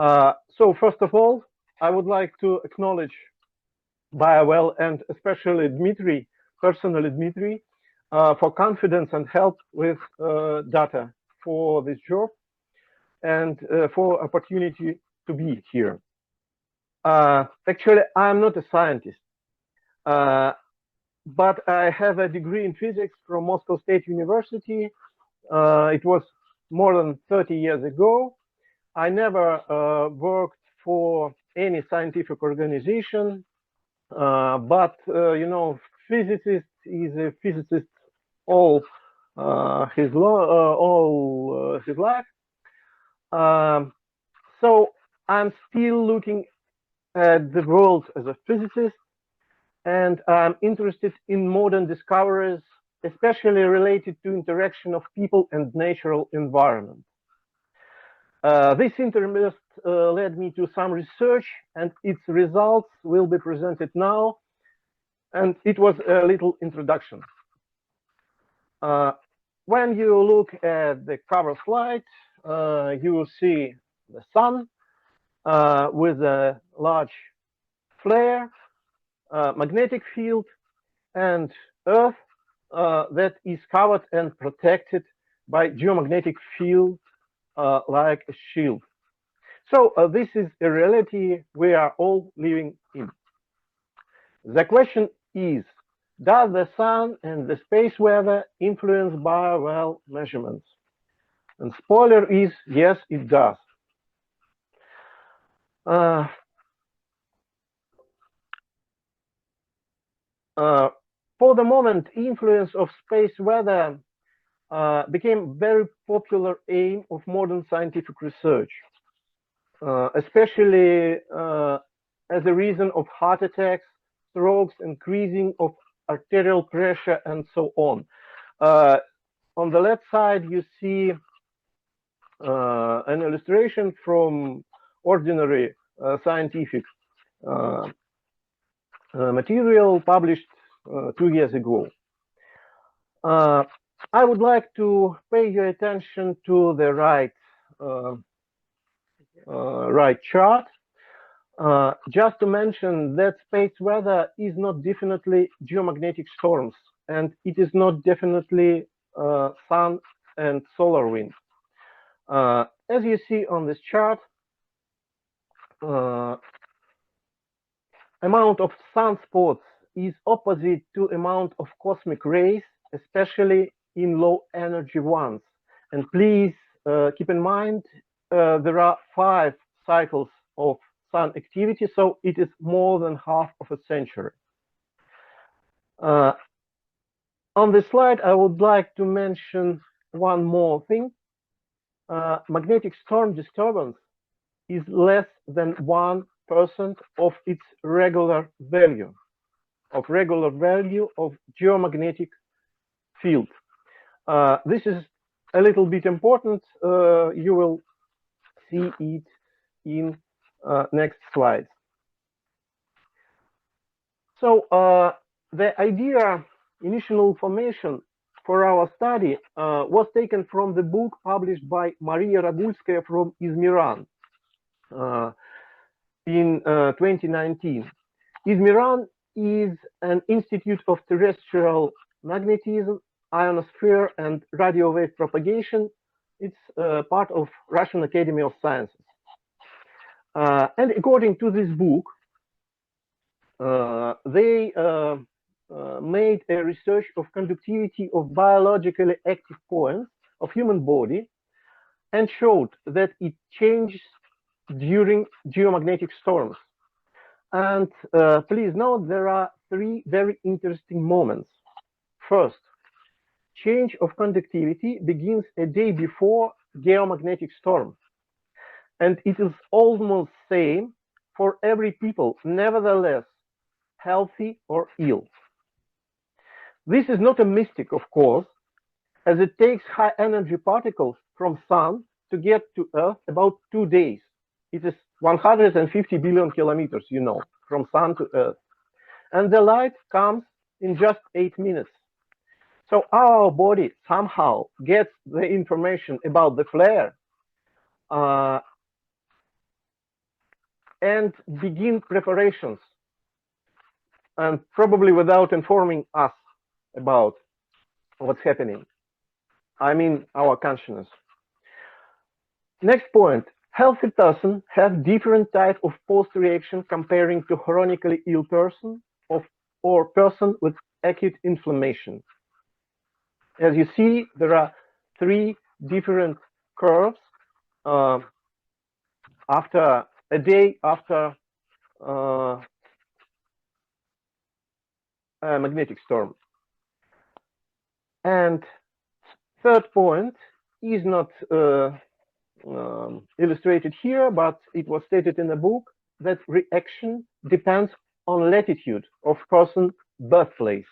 So first of all, I would like to acknowledge Biowell and especially Dmitry, personally Dmitry, for confidence and help with data for this job and for opportunity to be here. Actually, I'm not a scientist, but I have a degree in physics from Moscow State University. It was more than 30 years ago. I never worked for any scientific organization, but you know, physicist is a physicist all his life. So I'm still looking at the world as a physicist, and I'm interested in modern discoveries, especially related to interaction of people and natural environment. This interest led me to some research, and its results will be presented now. And it was a little introduction. When you look at the cover slide, you will see the sun with a large flare, magnetic field, and Earth that is covered and protected by geomagnetic field like a shield. So this is a reality we are all living in. The question is, does the sun and the space weather influence Biowell measurements? And spoiler is, yes, it does. For the moment, influence of space weather became very popular aim of modern scientific research, especially as a reason of heart attacks, strokes, increasing of arterial pressure, and so on. On the left side, you see an illustration from ordinary scientific material published 2 years ago. I would like to pay your attention to the right chart. Just to mention that space weather is not definitely geomagnetic storms, and it is not definitely sun and solar wind. As you see on this chart, amount of sunspots is opposite to amount of cosmic rays, especially in low energy ones. And please keep in mind, there are 5 cycles of sun activity, so it is more than half of a century. On this slide, I would like to mention one more thing. Magnetic storm disturbance is less than 1% of its regular value of geomagnetic field. This is a little bit important. You will see it in next slide. So the idea, initial information for our study was taken from the book published by Maria Ragulskaya from Izmiran in 2019. Izmiran is an institute of terrestrial magnetism, ionosphere, and radio wave propagation. It's part of Russian Academy of Sciences. And according to this book, they made a research of conductivity of biologically active points of human body and showed that it changes during geomagnetic storms. And please note, there are 3 very interesting moments. First, change of conductivity begins a day before geomagnetic storm. And it is almost same for every people, nevertheless, healthy or ill. This is not a mystic, of course, as it takes high energy particles from sun to get to Earth about 2 days. It is 150 billion kilometers, you know, from sun to Earth. And the light comes in just 8 minutes. So our body somehow gets the information about the flare and begin preparations, and probably without informing us about what's happening. I mean, our consciousness. Next point, healthy person have different type of post-reaction comparing to chronically ill person or person with acute inflammation. As you see, there are three different curves after a day after a magnetic storm. And third point is not illustrated here, but it was stated in the book that reaction depends on latitude of person birthplace.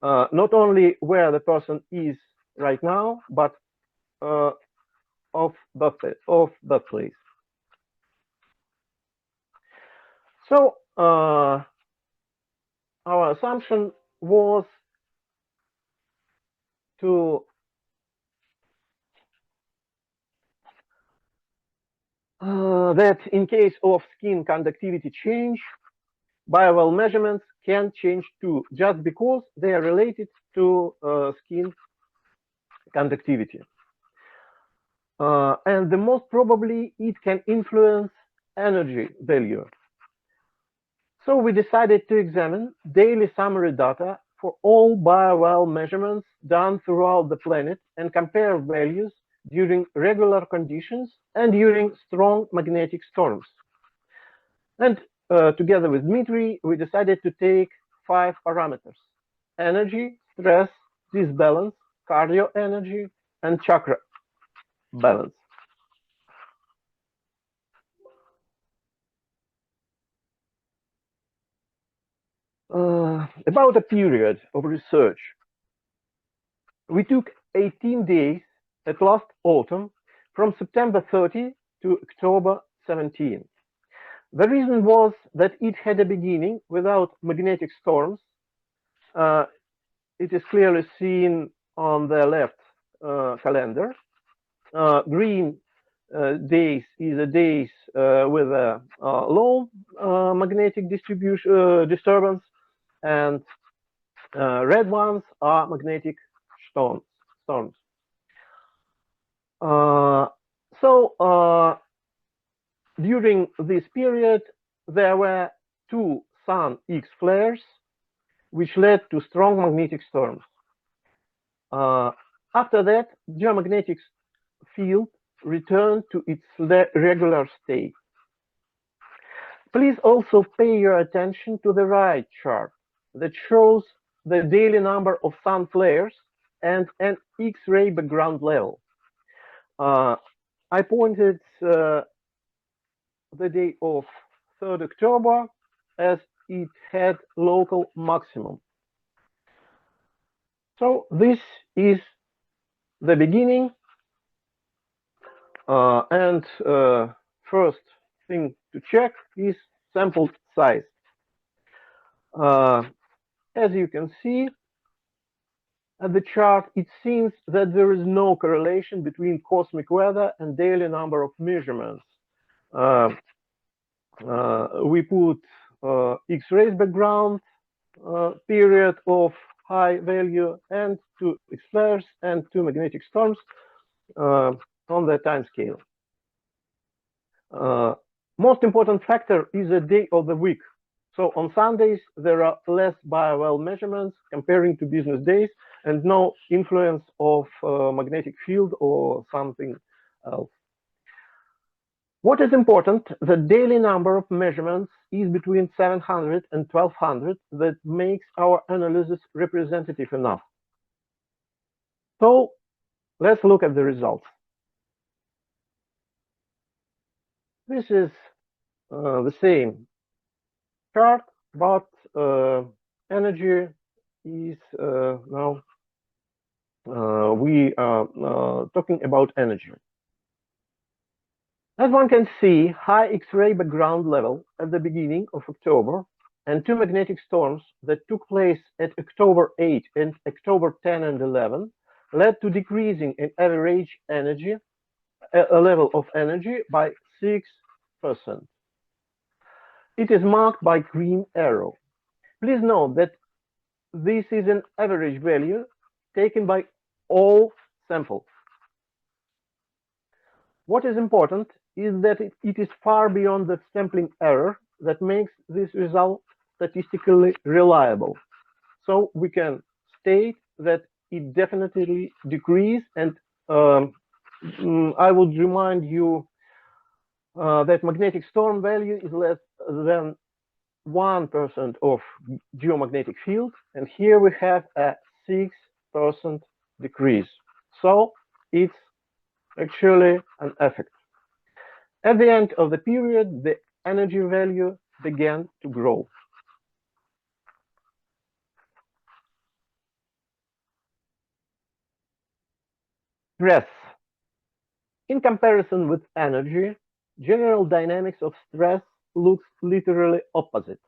Not only where the person is right now, but of birthplace. So our assumption was that in case of skin conductivity change, biowell measurements can change too, just because they are related to skin conductivity. And the most probably it can influence energy value. So we decided to examine daily summary data for all biowell measurements done throughout the planet and compare values during regular conditions and during strong magnetic storms. And together with Dmitry, we decided to take 5 parameters: energy, stress, disbalance, cardio energy, and chakra balance. About a period of research. We took 18 days at last autumn from September 30 to October 17. The reason was that it had a beginning without magnetic storms. It is clearly seen on the left calendar. Green days is the days with a low magnetic disturbance, and red ones are magnetic storms. During this period, there were 2 Sun X flares, which led to strong magnetic storms. After that, geomagnetic field returned to its regular state. Please also pay your attention to the right chart that shows the daily number of sun flares and an X-ray background level. I pointed the day of 3rd October as it had local maximum. So this is the beginning, and first thing to check is sample size. As you can see at the chart, it seems that there is no correlation between cosmic weather and daily number of measurements. We put X-rays background period of high value and 2 X-flares and 2 magnetic storms on the time scale. Most important factor is the day of the week. So on Sundays, there are less biowell measurements comparing to business days and no influence of magnetic field or something else. What is important, the daily number of measurements is between 700 and 1200. That makes our analysis representative enough. So let's look at the results. This is the same chart, but energy is now we are talking about energy. As one can see, high X-ray background level at the beginning of October and 2 magnetic storms that took place at October 8 and October 10 and 11 led to decreasing in average energy, a level of energy by 6%. It is marked by green arrow. Please note that this is an average value taken by all samples. What is important is that it is far beyond the sampling error that makes this result statistically reliable. So we can state that it definitely decreases, and I would remind you that magnetic storm value is less than 1% of geomagnetic field, and here we have a 6% decrease. So it's actually an effect. At the end of the period, the energy value began to grow. Stress. In comparison with energy, general dynamics of stress looks literally opposite.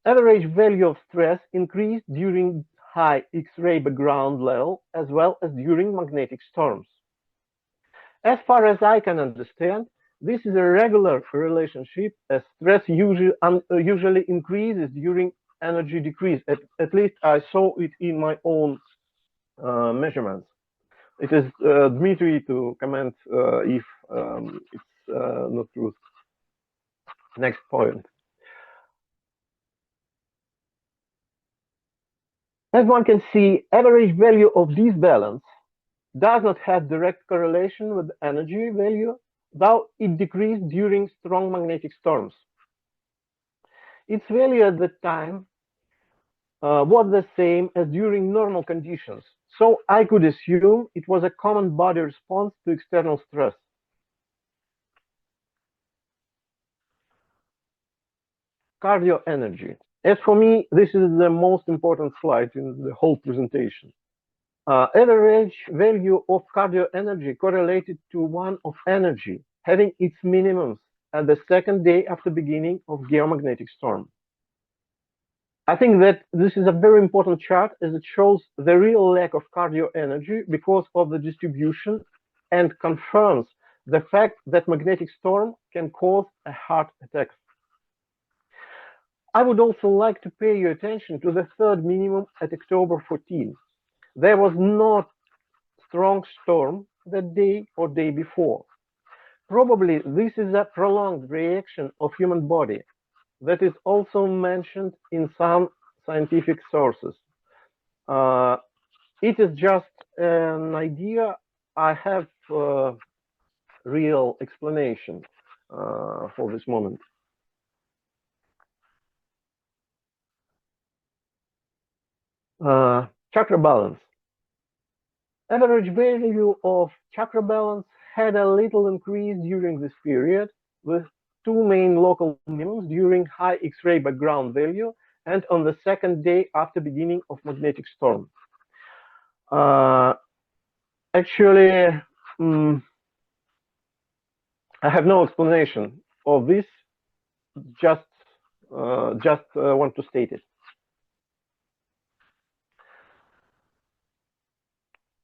Average value of stress increased during high X-ray background level as well as during magnetic storms. As far as I can understand, this is a regular relationship as stress usually increases during energy decrease. At least I saw it in my own measurements. It is Dmitry to comment if it's not true. Next point. As one can see, average value of this balance does not have direct correlation with energy value, though it decreased during strong magnetic storms. Its value at the time was the same as during normal conditions, so I could assume it was a common body response to external stress. Cardio energy. As for me, this is the most important slide in the whole presentation. Average value of cardio energy correlated to one of energy, having its minimums at the second day after beginning of geomagnetic storm. I think that this is a very important chart as it shows the real lack of cardio energy because of the distribution and confirms the fact that magnetic storm can cause a heart attack. I would also like to pay your attention to the third minimum at October 14. There was no strong storm that day or day before. Probably this is a prolonged reaction of human body that is also mentioned in some scientific sources. It is just an idea. I have real explanation for this moment. Chakra balance. Average value of chakra balance had a little increase during this period, with two main local minimums during high X-ray background value and on the second day after beginning of magnetic storm. Actually, I have no explanation of this, just want to state it.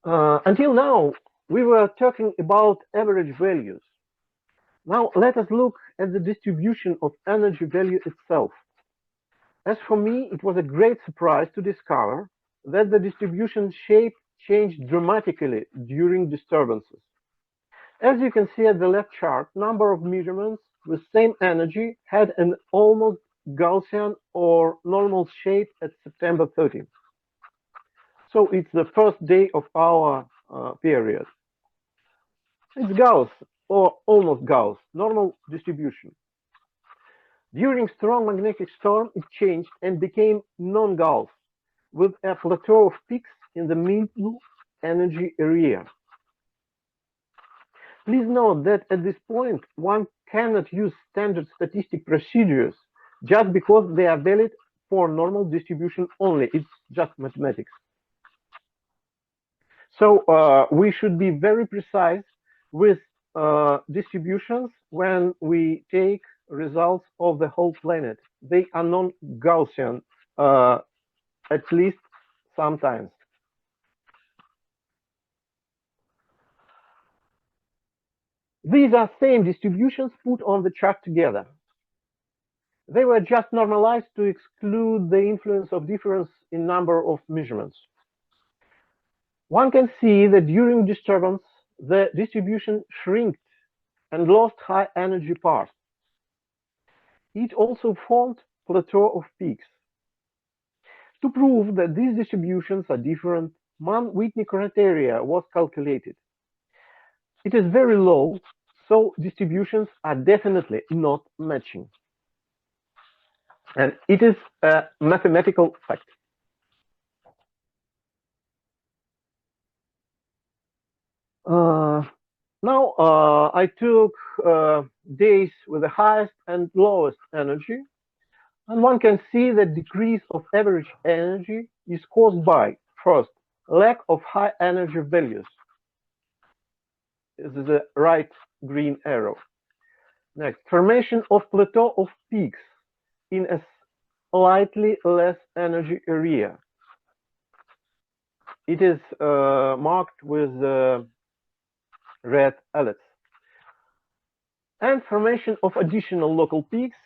Until now, we were talking about average values. Now let us look at the distribution of energy value itself. As for me, it was a great surprise to discover that the distribution shape changed dramatically during disturbances. As you can see at the left chart, number of measurements with same energy had an almost Gaussian or normal shape at September 30. So it's the first day of our period. It's Gauss or almost Gauss, normal distribution. During strong magnetic storm, it changed and became non-Gauss, with a plateau of peaks in the middle energy area. Please note that at this point, one cannot use standard statistic procedures just because they are valid for normal distribution only. It's just mathematics. So we should be very precise with distributions when we take results of the whole planet. They are non-Gaussian, at least sometimes. These are same distributions put on the chart together. They were just normalized to exclude the influence of difference in number of measurements. One can see that during disturbance, the distribution shrinked and lost high energy parts. It also formed plateau of peaks. To prove that these distributions are different, Mann-Whitney criteria was calculated. It is very low, so distributions are definitely not matching. And it is a mathematical fact. Now I took days with the highest and lowest energy, and one can see that decrease of average energy is caused by, first, lack of high energy values. This is the right green arrow. Next, formation of plateau of peaks in a slightly less energy area. It is marked with red ellipse. And formation of additional local peaks,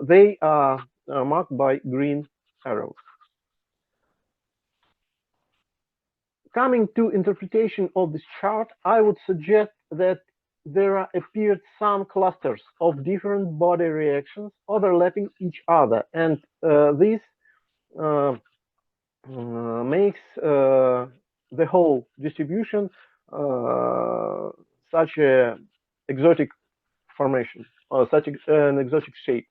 they are marked by green arrows. Coming to interpretation of this chart, I would suggest that there appeared some clusters of different body reactions overlapping each other, and this makes the whole distribution such a exotic formation, or such an exotic shape.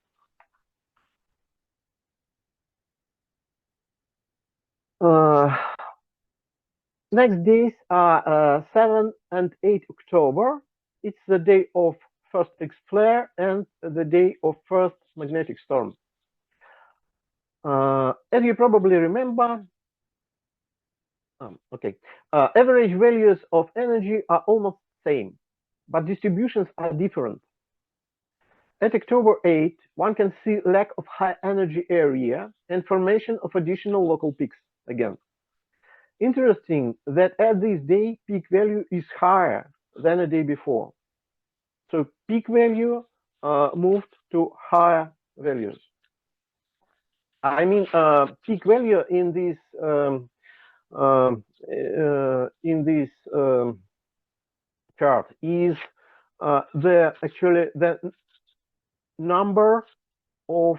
Next days are 7 and 8 October. It's the day of first X-flare and the day of first magnetic storm. As you probably remember, average values of energy are almost same, but distributions are different. At October 8, one can see lack of high energy area and formation of additional local peaks again. Interesting that at this day, peak value is higher than a day before. So peak value moved to higher values. I mean, peak value in this chart is the number of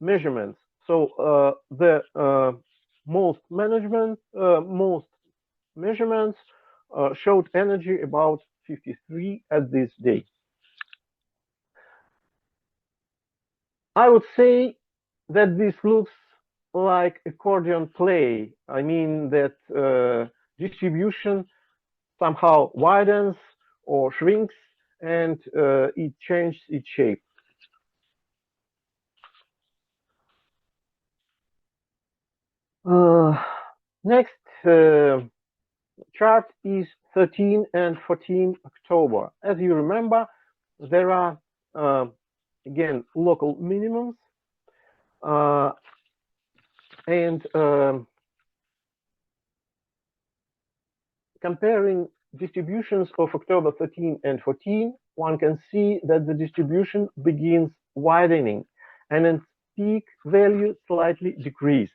measurements. So the most measurements showed energy about 53 at this day. I would say that this looks like accordion play. I mean that distribution somehow widens or shrinks, and it changes its shape. Next chart is 13 and 14 October. As you remember, there are again local minimums, and comparing distributions of October 13 and 14, one can see that the distribution begins widening and its peak value slightly decreased.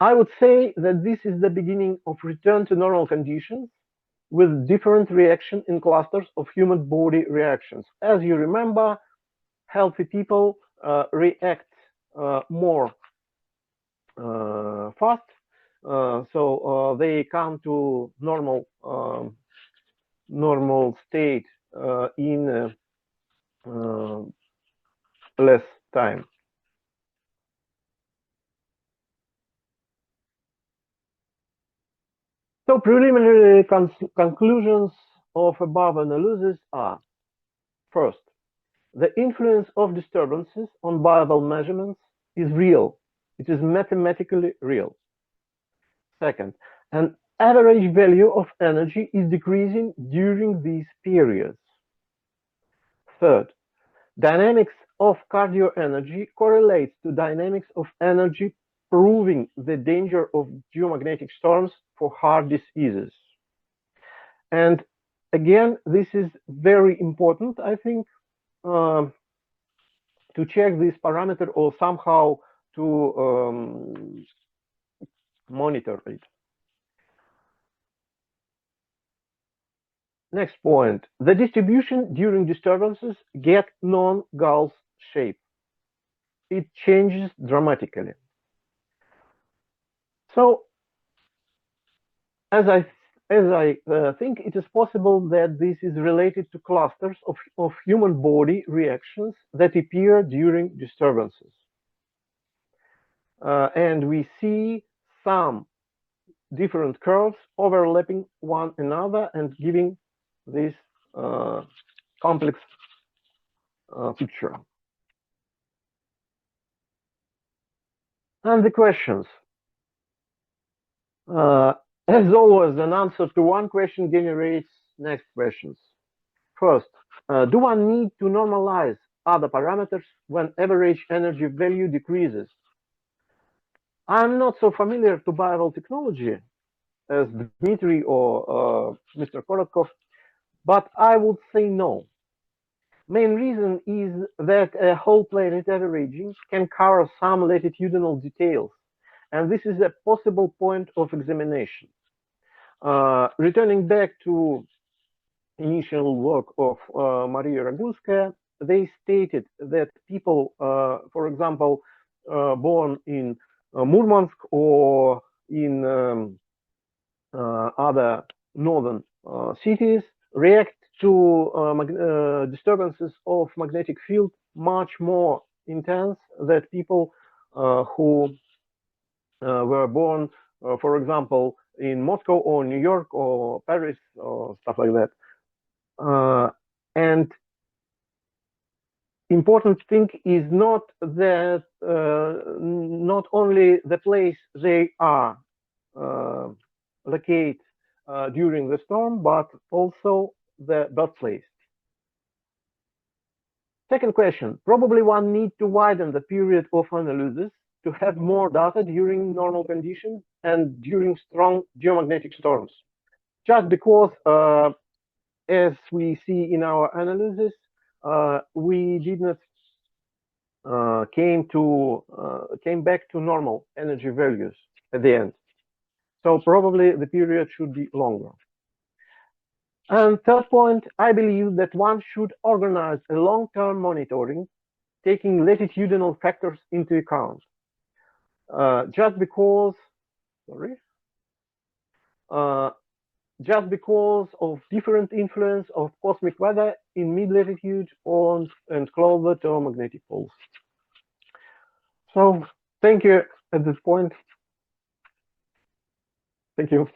I would say that this is the beginning of return to normal conditions with different reaction in clusters of human body reactions. As you remember, healthy people react more fast, so they come to normal state in less time. So preliminary conclusions of above analysis are: first, the influence of disturbances on viable measurements is real. It is mathematically real. Second, an average value of energy is decreasing during these periods. Third, dynamics of cardio energy correlates to dynamics of energy, proving the danger of geomagnetic storms for heart diseases. And again, this is very important, I think. to check this parameter or somehow to monitor it. Next point, the distribution during disturbances get non-Gauss shape. It changes dramatically. So, as I think it is possible that this is related to clusters of human body reactions that appear during disturbances. And we see some different curves overlapping one another and giving this complex picture. And the questions. As always, an answer to one question generates next questions. First, do one need to normalize other parameters when average energy value decreases? I'm not so familiar to viral technology as Dmitry or Mr. Korotkov, but I would say no. Main reason is that a whole planet averaging can cover some latitudinal details, and this is a possible point of examination. Returning back to initial work of Maria Ragulskaya, they stated that people, for example, born in Murmansk or in other northern cities react to disturbances of magnetic field much more intense than people who were born, for example, in Moscow or New York or Paris or stuff like that. And important thing is not that not only the place they are located during the storm, but also the birthplace. Second question, probably one needs to widen the period of analysis to have more data during normal conditions and during strong geomagnetic storms. Just because, as we see in our analysis, we did not came back to normal energy values at the end. So probably the period should be longer. And third point, I believe that one should organize a long-term monitoring, taking latitudinal factors into account. Just because of different influence of cosmic weather in mid-latitude and closer to magnetic poles. So thank you at this point. Thank you.